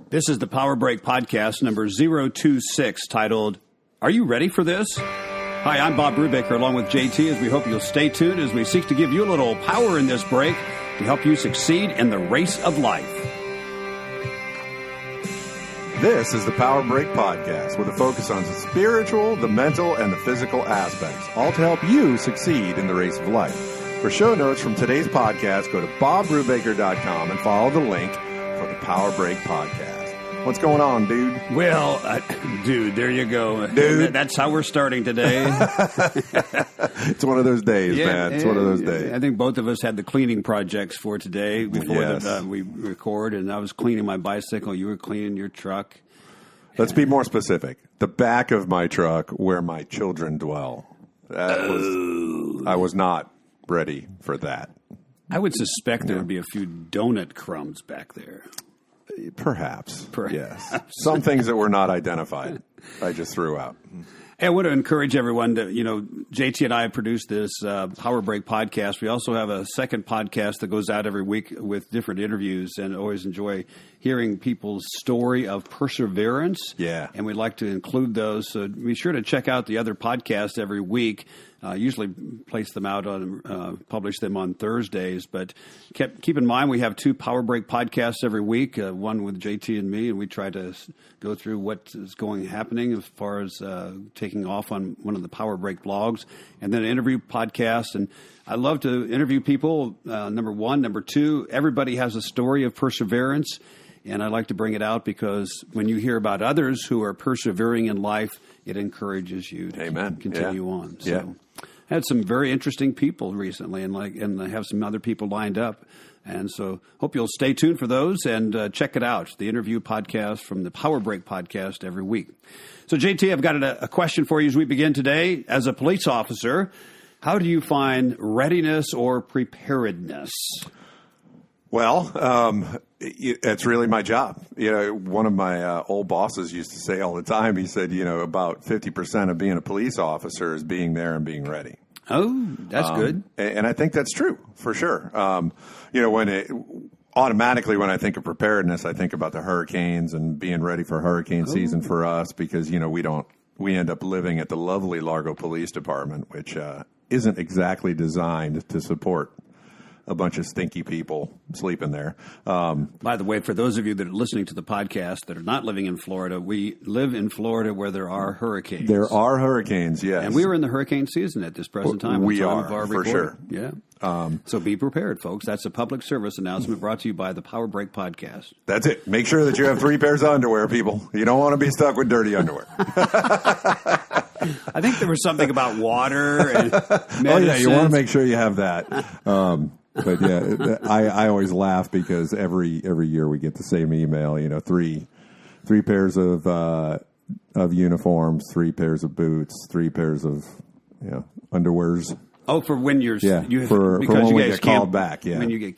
This is the Power Break Podcast number 026, titled, Are You Ready for This? Hi, I'm Bob Brubaker along with JT, as we hope you'll stay tuned as we seek to give you a little power in this break to help you succeed in the race of life. This is the Power Break Podcast with a focus on the spiritual, the mental, and the physical aspects, all to help you succeed in the race of life. For show notes from today's podcast, go to bobbrubaker.com and follow the link for the Power Break Podcast. What's going on, dude? Well, dude, there you go. Dude. That's how we're starting today. It's one of those days, man. It's one of those days. I think both of us had the cleaning projects for today before we record, and I was cleaning my bicycle. You were cleaning your truck. Let's be more specific. The back of my truck where my children dwell. I was not ready for that. I would suspect there would be a few donut crumbs back there. Perhaps. Yes. Some things that were not identified, I just threw out. Hey, I want to encourage everyone to, JT and I have produced this Power Break podcast. We also have a second podcast that goes out every week with different interviews, and always enjoy hearing people's story of perseverance. Yeah. And we'd like to include those. So be sure to check out the other podcasts every week. Usually place them out on, publish them on Thursdays, but keep in mind we have two Power Break podcasts every week, one with JT and me, and we try to go through what is happening as far as taking off on one of the Power Break blogs, and then an interview podcast. And I love to interview people, number one. Number two, everybody has a story of perseverance, and I like to bring it out because when you hear about others who are persevering in life, it encourages you to continue on. So I had some very interesting people recently, and I have some other people lined up. And so hope you'll stay tuned for those and check it out, the interview podcast from the Power Break podcast every week. So, JT, I've got a question for you as we begin today. As a police officer, how do you find readiness or preparedness? Well, it's really my job. One of my old bosses used to say all the time, he said, about 50% of being a police officer is being there and being ready. Oh, that's good. And I think that's true, for sure. Automatically when I think of preparedness, I think about the hurricanes and being ready for hurricane season for us because, we end up living at the lovely Largo Police Department, which isn't exactly designed to support a bunch of stinky people sleeping there. By the way, for those of you that are listening to the podcast that are not living in Florida, we live in Florida where there are hurricanes. There are hurricanes, yes. And we are in the hurricane season at this present time. We are, for sure. Yeah. So be prepared, folks. That's a public service announcement brought to you by the Power Break Podcast. That's it. Make sure that you have 3 pairs of underwear, people. You don't want to be stuck with dirty underwear. I think there was something about water and medicine. Oh, yeah, you want to make sure you have that. But yeah, I always laugh because every year we get the same email. 3 pairs of uniforms, 3 pairs of boots, 3 pairs of underwears. Oh, for when you're for when we get called back. Yeah, when you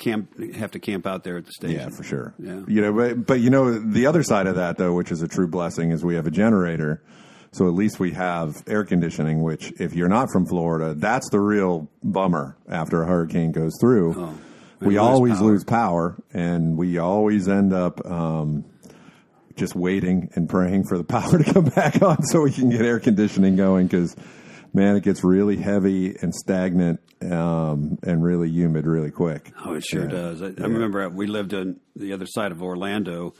have to camp out there at the station. Yeah, for sure. Yeah, but the other side of that though, which is a true blessing, is we have a generator. So at least we have air conditioning, which if you're not from Florida, that's the real bummer after a hurricane goes through. We always lose power, and we always end up just waiting and praying for the power to come back on so we can get air conditioning going because, man, it gets really heavy and stagnant and really humid really quick. Oh, it sure does. I remember we lived on the other side of Orlando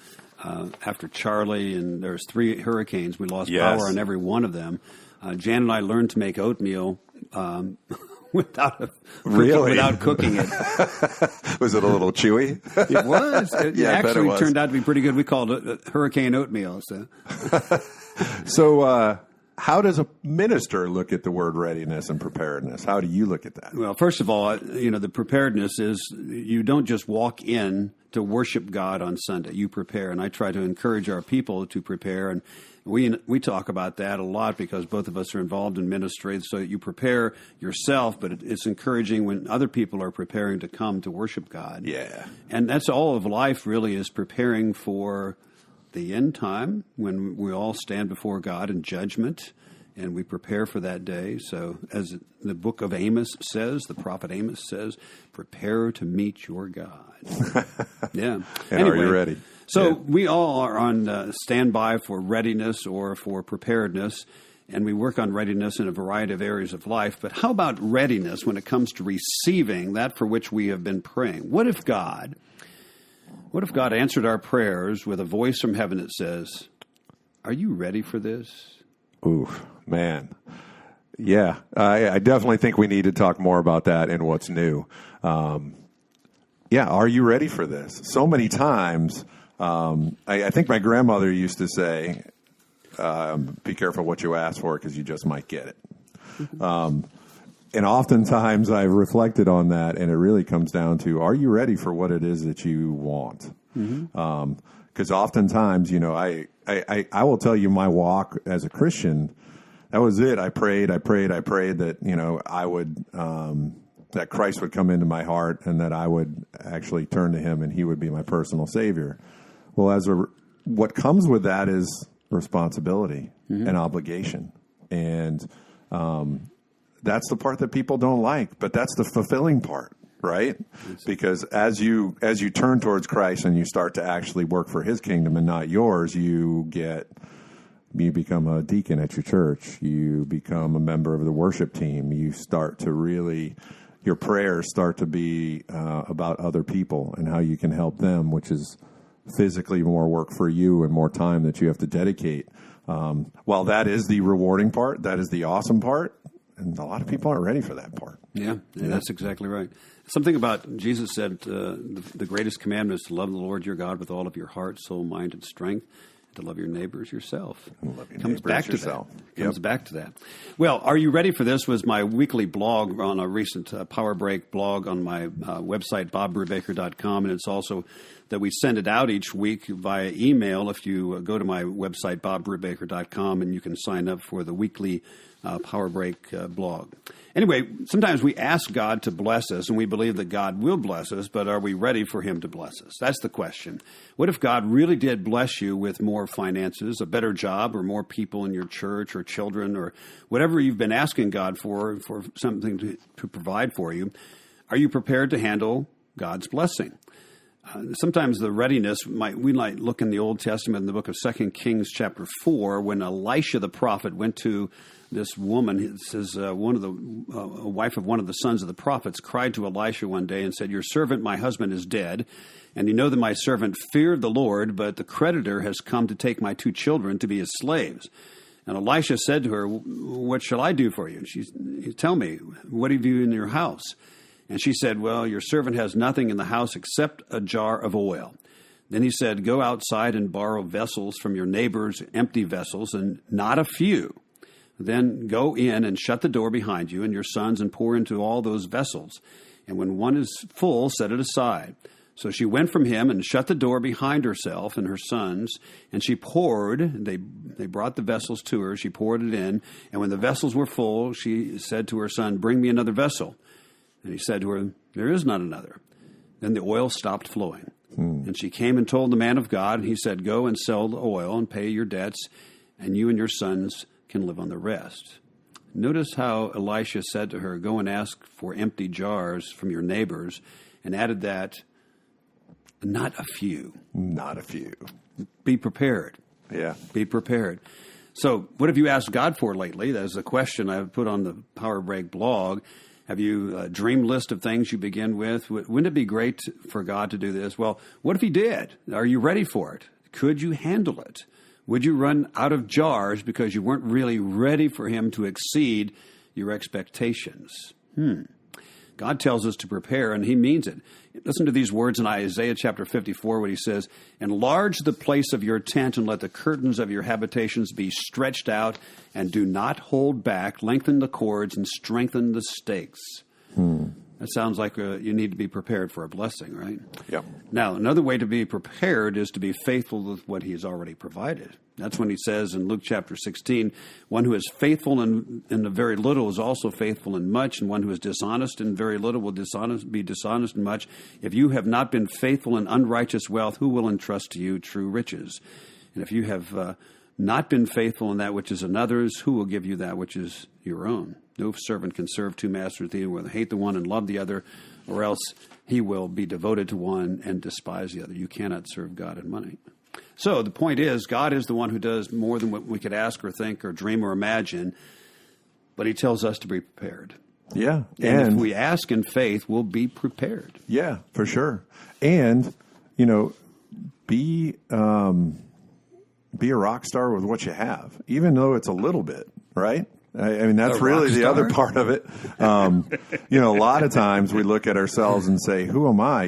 after Charlie, and there's 3 hurricanes. We lost power on every one of them. Jan and I learned to make oatmeal without cooking it. Was it a little chewy? It was. It actually turned out to be pretty good. We called it hurricane oatmeal. So how does a minister look at the word readiness and preparedness? How do you look at that? Well, first of all, the preparedness is you don't just walk in to worship God on Sunday. You prepare, and I try to encourage our people to prepare, and we talk about that a lot because both of us are involved in ministry, so you prepare yourself, but it's encouraging when other people are preparing to come to worship God. Yeah. And that's all of life really, is preparing for the end time when we all stand before God in judgment and we prepare for that day. So as the book of Amos says, the prophet Amos says, prepare to meet your God. Yeah. And anyway, are you ready? So we all are on standby for readiness or for preparedness, and we work on readiness in a variety of areas of life. But how about readiness when it comes to receiving that for which we have been praying? What if God answered our prayers with a voice from heaven that says, are you ready for this? Ooh, man. Yeah, I definitely think we need to talk more about that and what's new. Are you ready for this? So many times, I think my grandmother used to say, be careful what you ask for because you just might get it. And oftentimes I've reflected on that, and it really comes down to, are you ready for what it is that you want? Because oftentimes, I will tell you my walk as a Christian, that was it. I prayed that, I would, that Christ would come into my heart and that I would actually turn to him and he would be my personal savior. Well, what comes with that is responsibility and obligation. And that's the part that people don't like, but that's the fulfilling part, right? Because as you turn towards Christ and you start to actually work for his kingdom and not yours, you become a deacon at your church. You become a member of the worship team. You start to your prayers start to be about other people and how you can help them, which is physically more work for you and more time that you have to dedicate. While that is the rewarding part, that is the awesome part, and a lot of people aren't ready for that part. Yeah, that's exactly right. Something about Jesus said the greatest commandment is to love the Lord your God with all of your heart, soul, mind, and strength, to love your neighbors yourself. Comes back to that. Well, Are You Ready for This was my weekly blog on a recent Power Break blog on my website, bobbrubaker.com, and it's also that we send it out each week via email. If you go to my website, bobbrubaker.com, and you can sign up for the weekly Power Break blog. Anyway, sometimes we ask God to bless us, and we believe that God will bless us, but are we ready for him to bless us? That's the question. What if God really did bless you with more finances, a better job, or more people in your church, or children, or whatever you've been asking God for something to provide for you? Are you prepared to handle God's blessing? Sometimes the readiness, we might look in the Old Testament in the book of 2 Kings chapter 4, when Elisha the prophet went to this woman. It says a wife of one of the sons of the prophets cried to Elisha one day and said, your servant, my husband, is dead, and you know that my servant feared the Lord, but the creditor has come to take my 2 children to be his slaves. And Elisha said to her, what shall I do for you? Tell me, what have you in your house? And she said, well, your servant has nothing in the house except a jar of oil. Then he said, go outside and borrow vessels from your neighbors, empty vessels, and not a few. Then go in and shut the door behind you and your sons and pour into all those vessels. And when one is full, set it aside. So she went from him and shut the door behind herself and her sons, and she poured. They brought the vessels to her. She poured it in. And when the vessels were full, she said to her son, bring me another vessel. And he said to her, there is not another. Then the oil stopped flowing. And she came and told the man of God, and he said, go and sell the oil and pay your debts, and you and your sons can live on the rest. Notice how Elisha said to her, go and ask for empty jars from your neighbors, and added that, not a few. Not a few. Be prepared. Yeah. Be prepared. So what have you asked God for lately? That is a question I've put on the Power Break blog. Have you a dream list of things you begin with? Wouldn't it be great for God to do this? Well, what if he did? Are you ready for it? Could you handle it? Would you run out of jars because you weren't really ready for him to exceed your expectations? God tells us to prepare, and he means it. Listen to these words in Isaiah chapter 54, when he says, enlarge the place of your tent and let the curtains of your habitations be stretched out, and do not hold back. Lengthen the cords and strengthen the stakes. That sounds like you need to be prepared for a blessing, right? Yeah. Now, another way to be prepared is to be faithful with what he has already provided. That's when he says in Luke chapter 16, one who is faithful in the very little is also faithful in much, and one who is dishonest in very little will be dishonest in much. If you have not been faithful in unrighteous wealth, who will entrust to you true riches? And if you have not been faithful in that which is another's, who will give you that which is your own? No servant can serve two masters. He will hate the one and love the other, or else he will be devoted to one and despise the other. You cannot serve God and money. So the point is, God is the one who does more than what we could ask or think or dream or imagine, but he tells us to be prepared. Yeah. And if we ask in faith, we'll be prepared. Yeah, for sure. And, be a rock star with what you have, even though it's a little bit, right? I mean, that's really the other part of it. A lot of times we look at ourselves and say, who am I?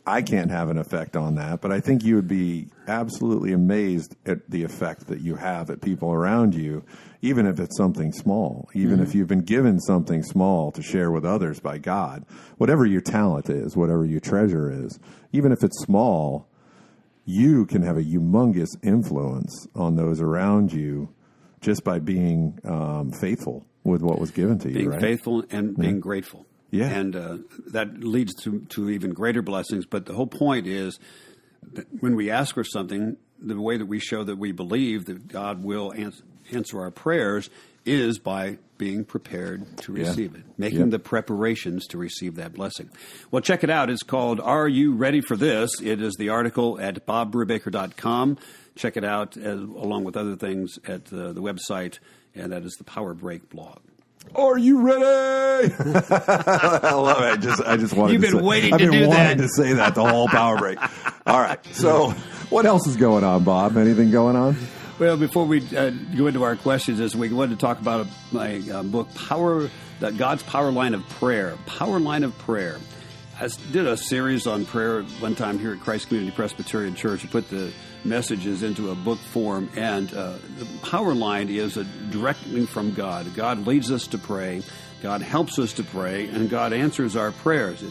I can't have an effect on that. But I think you would be absolutely amazed at the effect that you have at people around you, even if it's something small, even if you've been given something small to share with others by God, whatever your talent is, whatever your treasure is, even if it's small, you can have a humongous influence on those around you just by being faithful with what was given to you. Being right? faithful and being grateful. Yeah. And that leads to even greater blessings. But the whole point is that when we ask for something, the way that we show that we believe that God will answer our prayers is by being prepared to receive it, making the preparations to receive that blessing. Well, check it out. It's called Are You Ready for This? It is the article at bobbrubaker.com. Check it out along with other things at the website, and that is the Power Break blog. Are you ready? I love it. I just wanted You've to been say, waiting I've to been do wanting that. to say that the whole Power Break. All right. So what else is going on, Bob? Anything going on? Well, before we go into our questions this week, I wanted to talk about my book, God's Power Line of Prayer. Power Line of Prayer. I did a series on prayer one time here at Christ Community Presbyterian Church. I put the messages into a book form, and the Power Line is a directing from God. God leads us to pray, God helps us to pray, and God answers our prayers.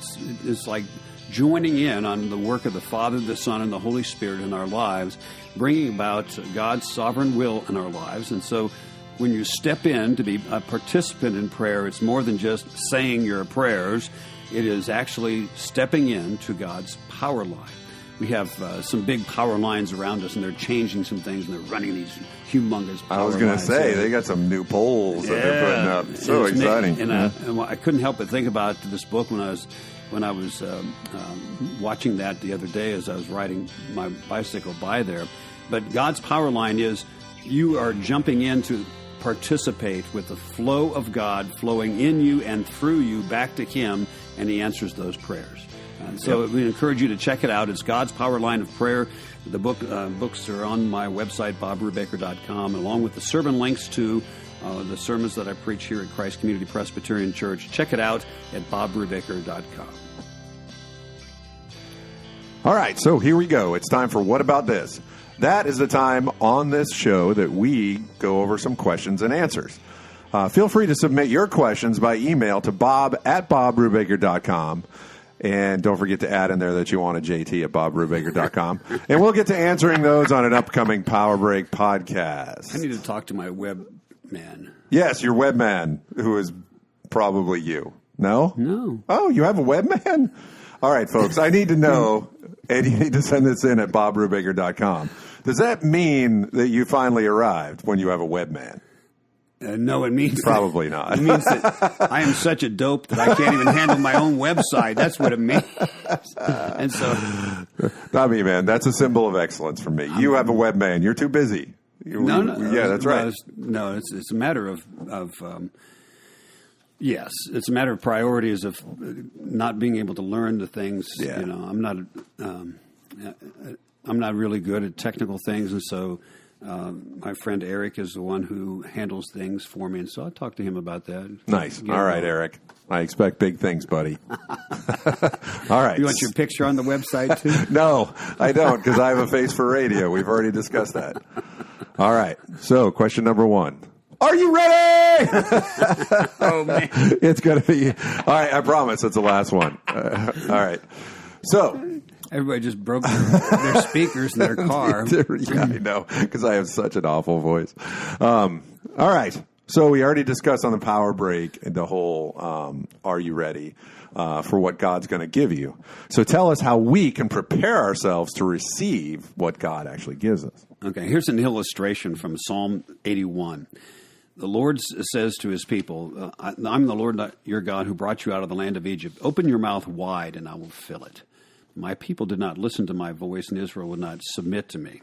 It's like joining in on the work of the Father, the Son, and the Holy Spirit in our lives, bringing about God's sovereign will in our lives. And so when you step in to be a participant in prayer, it's more than just saying your prayers. It is actually stepping into God's power line. We have some big power lines around us, and they're changing some things, and they're running these humongous power lines. I was going to say, they got some new poles that they're putting up. So exciting. And I couldn't help but think about this book when I was watching that the other day as I was riding my bicycle by there. But God's power line is you are jumping in to participate with the flow of God flowing in you and through you back to Him, and He answers those prayers. So we encourage you to check it out. It's God's Power Line of Prayer. The books are on my website, bobbrubaker.com, along with the sermon links to the sermons that I preach here at Christ Community Presbyterian Church. Check it out at bobbrubaker.com. All right, so here we go. It's time for What About This? That is the time on this show that we go over some questions and answers. Feel free to submit your questions by email to bob@bobbrubaker.com. And don't forget to add in there that you want a JT at bobbrubaker.com. And we'll get to answering those on an upcoming Power Break podcast. I need to talk to my web man. Yes, your webman, who is probably you. No? No. Oh, you have a webman? All right, folks, I need to know, and you need to send this in at bobbrubaker.com. Does that mean that you finally arrived when you have a webman? No, it means probably not. It means that I am such a dope that I can't even handle my own website. That's what it means. And so, not me, man. That's a symbol of excellence for me. You have a webman. You're too busy. No, yeah, that's right. No, it's a matter of yes, it's a matter of priorities of not being able to learn the things. Yeah. I'm not really good at technical things, and so. My friend Eric is the one who handles things for me, and so I talked to him about that. Nice. All right, Eric. I expect big things, buddy. All right. You want your picture on the website, too? No, I don't, because I have a face for radio. We've already discussed that. All right. So, question number 1. Are you ready? Oh, man. It's going to be... All right, I promise it's the last one. All right. So... Everybody just broke their speakers in their car. Yeah, I know, because I have such an awful voice. All right. So we already discussed on the power break the whole are you ready for what God's going to give you. So tell us how we can prepare ourselves to receive what God actually gives us. Okay, here's an illustration from Psalm 81. The Lord says to his people, I'm the Lord your God who brought you out of the land of Egypt. Open your mouth wide and I will fill it. My people did not listen to my voice and Israel would not submit to me.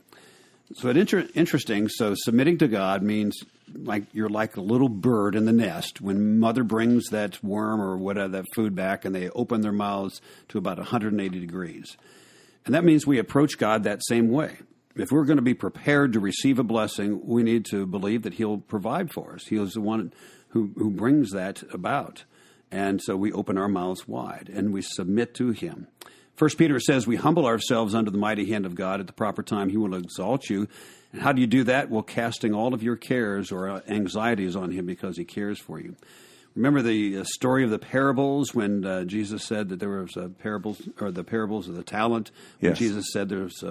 So it's interesting. So submitting to God means like you're like a little bird in the nest when mother brings that worm or whatever, that food back, and they open their mouths to about 180 degrees. And that means we approach God that same way. If we're going to be prepared to receive a blessing, we need to believe that he'll provide for us. He is the one who brings that about. And so we open our mouths wide and we submit to him. 1 Peter says we humble ourselves under the mighty hand of God. At the proper time, he will exalt you. And how do you do that? Well, casting all of your cares or anxieties on him because he cares for you. Remember the story of the parables when Jesus said that there was the parables of the talent. When Yes. Jesus said there was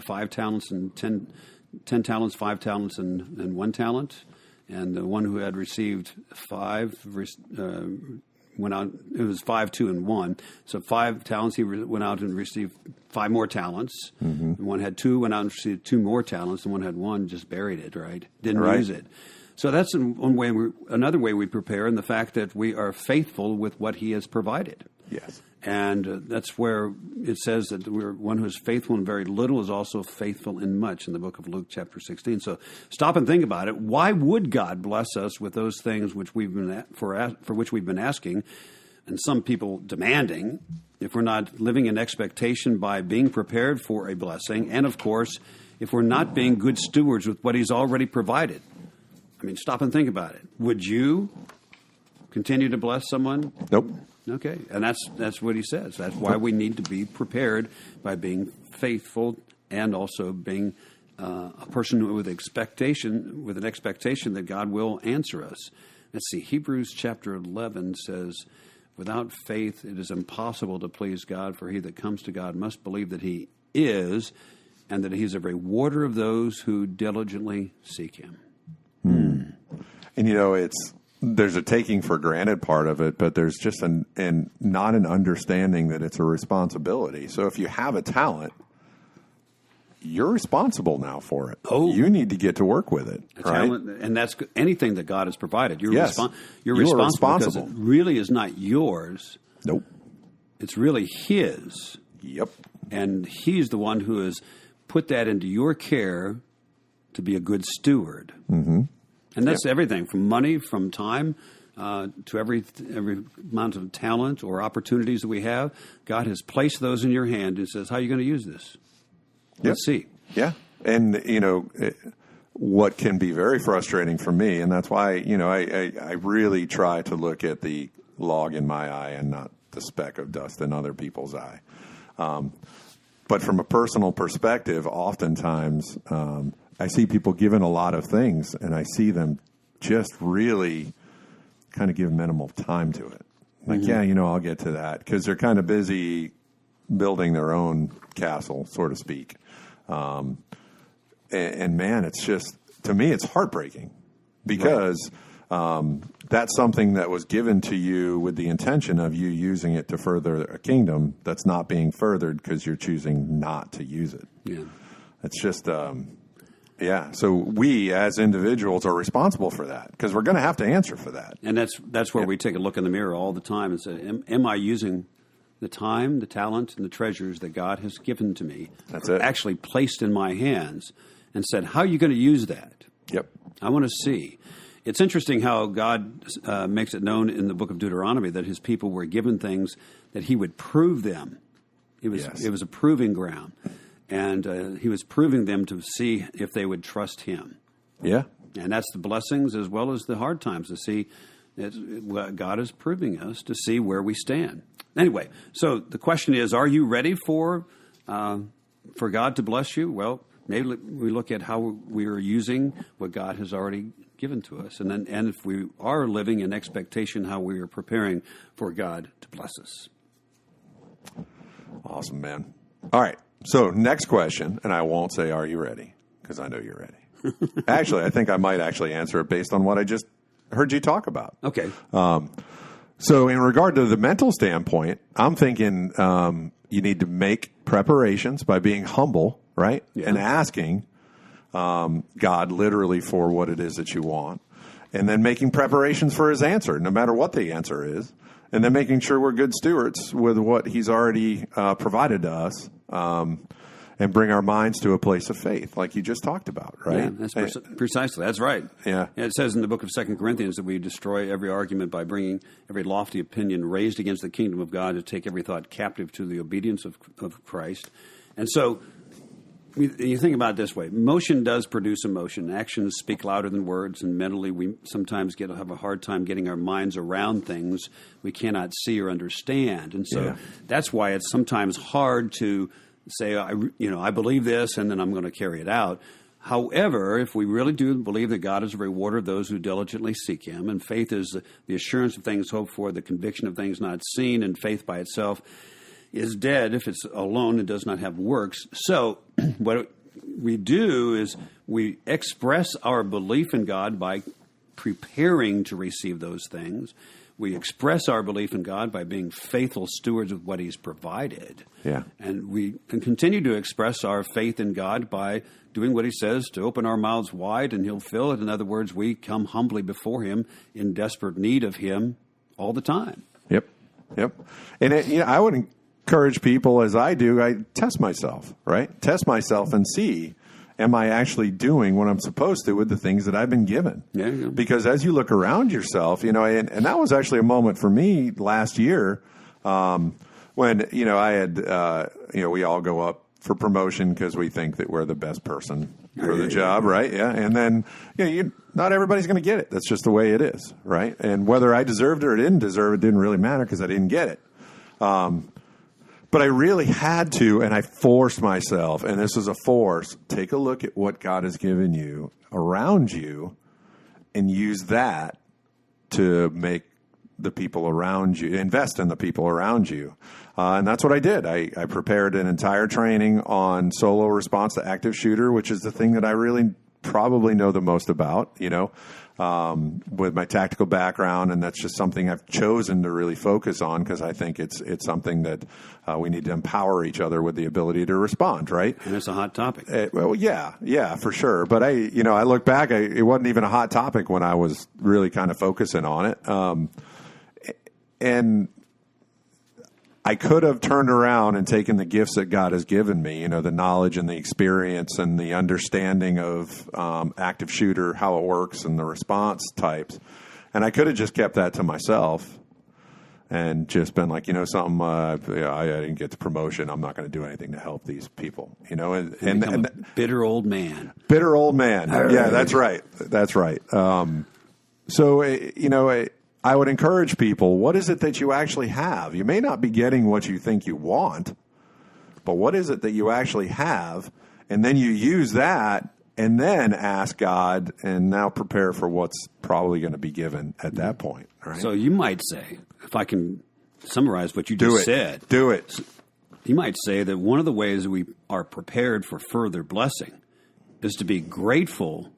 5 talents and 10 talents, 5 talents, and 1 talent. And the one who had received 5 went out. It was 5, 2, and 1. So 5 talents. He went out and received 5 more talents. Mm-hmm. And one had 2, went out and received 2 more talents, and one had 1, just buried it. Right, didn't use it. So that's one way. Another way we prepare, in the fact that we are faithful with what he has provided. Yes. And that's where it says that we're one who is faithful in very little is also faithful in much in the book of Luke chapter 16. So stop and think about it. Why would God bless us with those things which we've been for which we've been asking, and some people demanding, if we're not living in expectation by being prepared for a blessing, and of course, if we're not being good stewards with what he's already provided? I mean, stop and think about it. Would you continue to bless someone? Nope. Okay, and that's what he says. That's why we need to be prepared by being faithful and also being a person with an expectation that God will answer us. Let's see, Hebrews chapter 11 says, without faith it is impossible to please God, for he that comes to God must believe that he is, and that he's a rewarder of those who diligently seek him. And there's a taking for granted part of it, but there's just not an understanding that it's a responsibility. So if you have a talent, you're responsible now for it. Oh. You need to get to work with it, right? Talent, and that's anything that God has provided. You're Yes. you're You are responsible because responsible. it really is not yours. Nope. It's really his. Yep. And he's the one who has put that into your care to be a good steward. Mm-hmm. And that's everything from money, from time, to every amount of talent or opportunities that we have. God has placed those in your hand and says, how are you going to use this? Let's see. Yeah. And, what can be very frustrating for me, and that's why, I really try to look at the log in my eye and not the speck of dust in other people's eye. But from a personal perspective, oftentimes I see people given a lot of things, and I see them just really kind of give minimal time to it. Like, I'll get to that, because they're kind of busy building their own castle, so to speak. And man, it's just, to me, it's heartbreaking, because that's something that was given to you with the intention of you using it to further a kingdom that's not being furthered because you're choosing not to use it. Yeah. It's just, so we as individuals are responsible for that, because we're going to have to answer for that. And that's where we take a look in the mirror all the time and say, am I using the time, the talent, and the treasures that God has given to me, That's it. actually placed in my hands, and said, how are you going to use that? Yep. I want to see. It's interesting how God makes it known in the book of Deuteronomy that his people were given things that he would prove them. It was a proving ground. And he was proving them to see if they would trust him. Yeah. And that's the blessings as well as the hard times, to see that God is proving us to see where we stand. Anyway, so the question is, are you ready for God to bless you? Well, maybe we look at how we are using what God has already given to us. And if we are living in expectation, how we are preparing for God to bless us. Awesome, man. All right. So next question, and I won't say, are you ready? Because I know you're ready. Actually, I think I might actually answer it based on what I just heard you talk about. Okay. So in regard to the mental standpoint, I'm thinking you need to make preparations by being humble, right? Yeah. And asking God literally for what it is that you want. And then making preparations for his answer, no matter what the answer is. And then making sure we're good stewards with what he's already provided to us. And bring our minds to a place of faith, like you just talked about, right? Yeah, that's precisely. That's right. Yeah. It says in the book of 2 Corinthians that we destroy every argument by bringing every lofty opinion raised against the kingdom of God, to take every thought captive to the obedience of Christ. And so you think about it this way. Motion does produce emotion. Actions speak louder than words, and mentally we sometimes have a hard time getting our minds around things we cannot see or understand. And so that's why it's sometimes hard to say, I believe this, and then I'm going to carry it out. However, if we really do believe that God is a rewarder of those who diligently seek him, and faith is the assurance of things hoped for, the conviction of things not seen, and faith by itself is dead if it's alone and does not have works. So what we do is we express our belief in God by preparing to receive those things. We express our belief in God by being faithful stewards of what he's provided. Yeah. And we can continue to express our faith in God by doing what he says, to open our mouths wide and he'll fill it. In other words, we come humbly before him in desperate need of him all the time. Yep. And I would encourage people, as I do, I test myself, right? Test myself and see, am I actually doing what I'm supposed to with the things that I've been given? Yeah. Because as you look around yourself, and that was actually a moment for me last year when, I had, we all go up for promotion because we think that we're the best person for the job, right? Yeah. And then, not everybody's going to get it. That's just the way it is, right? And whether I deserved it or didn't deserve it didn't really matter because I didn't get it. But I really had to, and I forced myself, and this is a force, take a look at what God has given you around you and use that to make the people around you, invest in the people around you. And that's what I did. I prepared an entire training on solo response to active shooter, which is the thing that I really probably know the most about, with my tactical background. And that's just something I've chosen to really focus on because I think it's something that we need to empower each other with the ability to respond, right? And it's a hot topic. Yeah, for sure. But I look back, it wasn't even a hot topic when I was really kind of focusing on it. And I could have turned around and taken the gifts that God has given me, the knowledge and the experience and the understanding of active shooter, how it works and the response types. And I could have just kept that to myself and just been like, something, I didn't get the promotion. I'm not going to do anything to help these people, and a bitter old man. Bitter old man. Yeah, that's right. I would encourage people, what is it that you actually have? You may not be getting what you think you want, but what is it that you actually have? And then you use that and then ask God and now prepare for what's probably going to be given at that point. Right? So you might say, if I can summarize what you just said. Do it. You might say that one of the ways we are prepared for further blessing is to be grateful.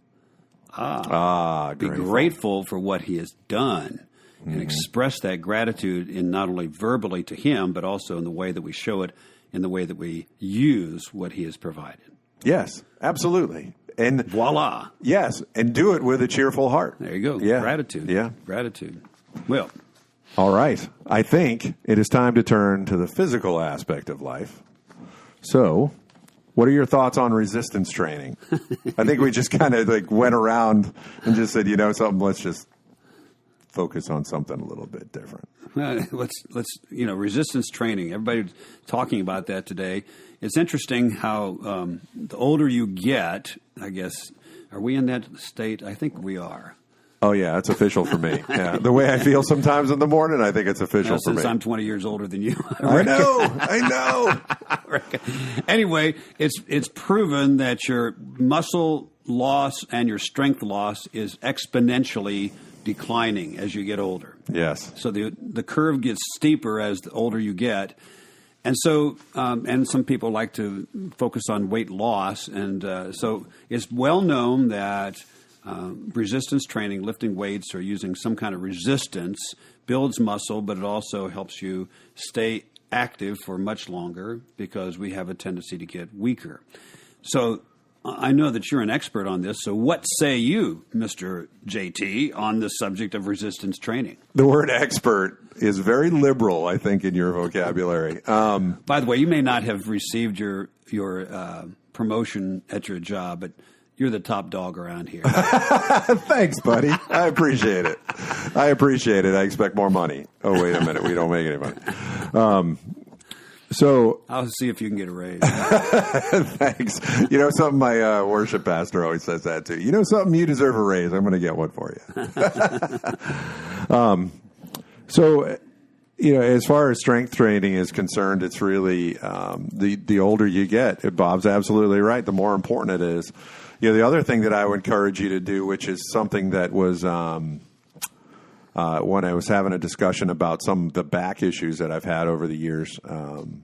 Be grateful for what he has done. And express that gratitude in not only verbally to him, but also in the way that we show it, in the way that we use what he has provided. Yes, absolutely. And voila. Yes, and do it with a cheerful heart. There you go. Yeah. Gratitude. Yeah. Gratitude. Well. All right. I think it is time to turn to the physical aspect of life. So, what are your thoughts on resistance training? I think we just kind of went around and just said, something, let's just focus on something a little bit different. Let's resistance training. Everybody's talking about that today. It's interesting how the older you get, I guess, are we in that state? I think we are. Oh, yeah, it's official for me. Yeah. The way I feel sometimes in the morning, I think it's official for me. Since I'm 20 years older than you. I know. Anyway, it's proven that your muscle loss and your strength loss is exponentially declining as you get older. Yes. So the curve gets steeper as the older you get. And so, and some people like to focus on weight loss. And so it's well known that resistance training, lifting weights or using some kind of resistance, builds muscle, but it also helps you stay active for much longer because we have a tendency to get weaker. So I know that you're an expert on this. So what say you, Mr. JT, on the subject of resistance training? The word expert is very liberal, I think, in your vocabulary. By the way, you may not have received your promotion at your job, but you're the top dog around here. Thanks, buddy. I appreciate it. I expect more money. Oh, wait a minute. We don't make any money. So I'll see if you can get a raise. Thanks. You know something? My worship pastor always says that too. You know something? You deserve a raise. I'm going to get one for you. So, you know, as far as strength training is concerned, it's really the older you get. Bob's absolutely right. The more important it is. You know, the other thing that I would encourage you to do, which is something that was when I was having a discussion about some of the back issues that I've had over the years, you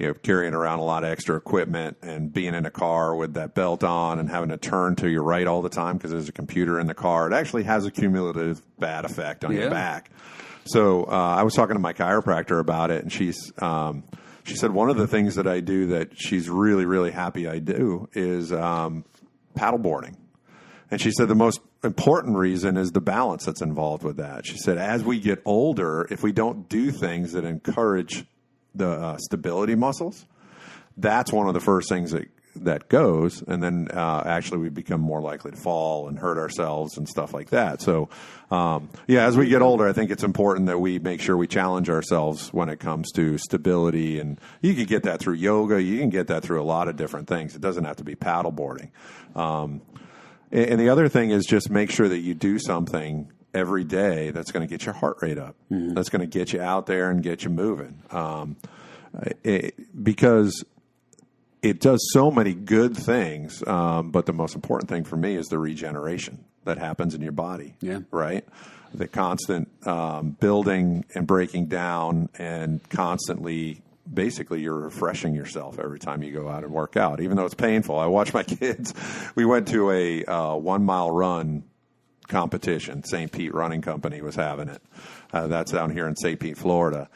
know, carrying around a lot of extra equipment and being in a car with that belt on and having to turn to your right all the time because there's a computer in the car. It actually has a cumulative bad effect on your back. So I was talking to my chiropractor about it, and she said one of the things that I do that she's really, really happy I do is paddleboarding. And she said the most important reason is the balance that's involved with that. She said as we get older, if we don't do things that encourage the stability muscles, that's one of the first things that goes. And then actually we become more likely to fall and hurt ourselves and stuff like that. So, as we get older, I think it's important that we make sure we challenge ourselves when it comes to stability. And you can get that through yoga. You can get that through a lot of different things. It doesn't have to be paddleboarding. And the other thing is just make sure that you do something every day that's going to get your heart rate up. Mm-hmm. That's going to get you out there and get you moving. Because it does so many good things, but the most important thing for me is the regeneration that happens in your body. Yeah. Right? The constant building and breaking down and constantly basically you're refreshing yourself every time you go out and work out, even though it's painful. I watch my kids. We went to a 1 mile run competition. St. Pete Running Company was having it. That's down here in St. Pete, Florida.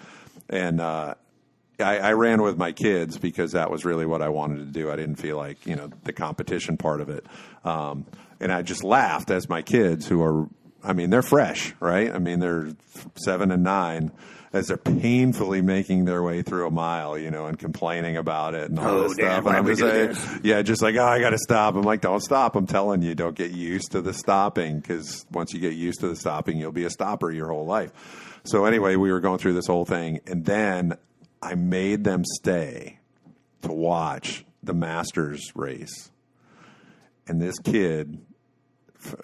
And I ran with my kids because that was really what I wanted to do. I didn't feel like, you know, the competition part of it. And I just laughed as my kids who are, I mean, they're fresh, right? I mean, they're 7 and 9. As they're painfully making their way through a mile, you know, and complaining about it and all this stuff. And I'm just like, just like, I got to stop. I'm like, don't stop. I'm telling you, don't get used to the stopping, because once you get used to the stopping, you'll be a stopper your whole life. So anyway, we were going through this whole thing, and then I made them stay to watch the Masters race. And this kid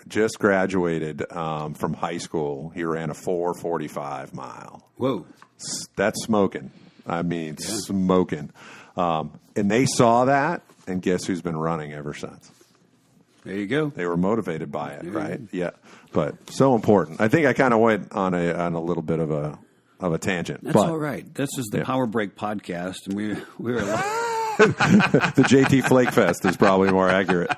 just graduated from high school. He ran a 4:45 mile. Whoa. That's smoking. I mean, smoking. And they saw that, and guess who's been running ever since? There you go. They were motivated by it, right? Yeah. But so important. I think I kind of went on a little bit of a tangent. That's all right. This is the Power Break podcast, and we were the JT Flake Fest is probably more accurate.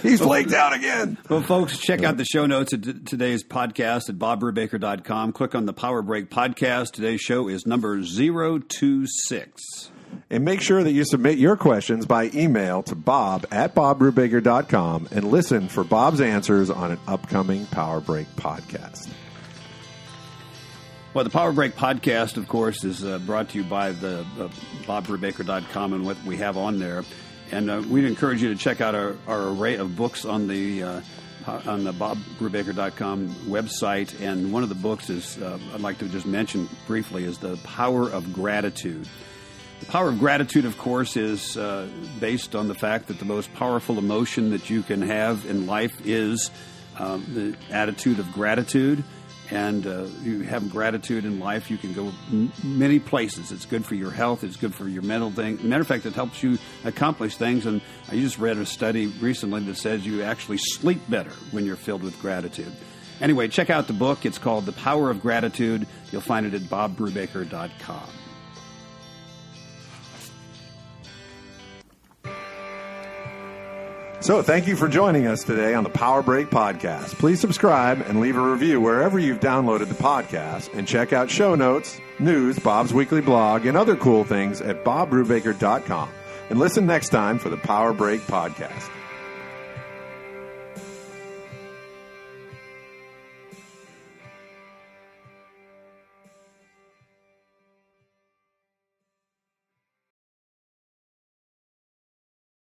He's flaked out again. Well, folks, check out the show notes of today's podcast at bobbrubaker.com. Click on the Power Break podcast. Today's show is number 026. And make sure that you submit your questions by email to bob@bobbrubaker.com and listen for Bob's answers on an upcoming Power Break podcast. Well, the Power Break podcast, of course, is brought to you by the bobbrubaker.com and what we have on there. And we'd encourage you to check out our array of books on the bobbrubaker.com website. And one of the books is, I'd like to just mention briefly, is The Power of Gratitude. The power of gratitude, of course, is based on the fact that the most powerful emotion that you can have in life is the attitude of gratitude. And you have gratitude in life, you can go many places. It's good for your health. It's good for your mental thing. Matter of fact, it helps you accomplish things. And I just read a study recently that says you actually sleep better when you're filled with gratitude. Anyway, check out the book. It's called The Power of Gratitude. You'll find it at bobbrubaker.com. So thank you for joining us today on the Power Break Podcast. Please subscribe and leave a review wherever you've downloaded the podcast, and check out show notes, news, Bob's weekly blog, and other cool things at bobbrubaker.com. And listen next time for the Power Break Podcast.